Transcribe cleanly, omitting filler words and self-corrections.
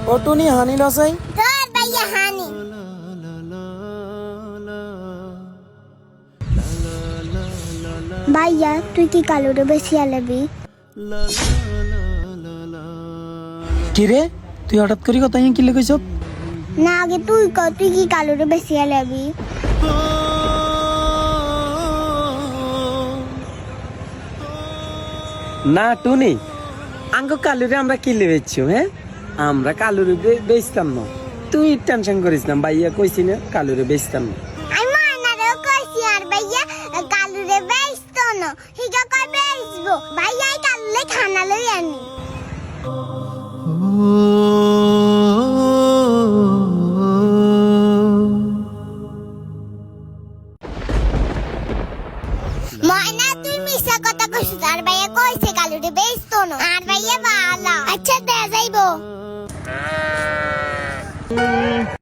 ও টুনি হানি লসাই তোর ভাইয়া হানি ভাইয়া তুই কি কালোরে বেশি আলাবি কি রে তুই হঠাৎ করে কথা কি লিখেছ না আগে তুই ক তুই কি কালোরে বেশি আলাবি না টুনি আঙ্গ কালুরে আমরা কিলে বেচছি হ্যাঁ আমরা কালুরে বেচতাম না তুই টেনশন করিস না ভাইয়া কইছি না কালুরে বেচতাম না আমি মানারে কইছি আর ভাইয়া কালোরে বেচতো না হিগা কই বেচবো ভাইয়া কালোরে খানা লই আনি ময়না তুই মিছা কথা কইছিস আর ভাইয়া কইছে কালুরে বেচতো না আর ভাইয়া ভালো আচ্ছা দে যাইবো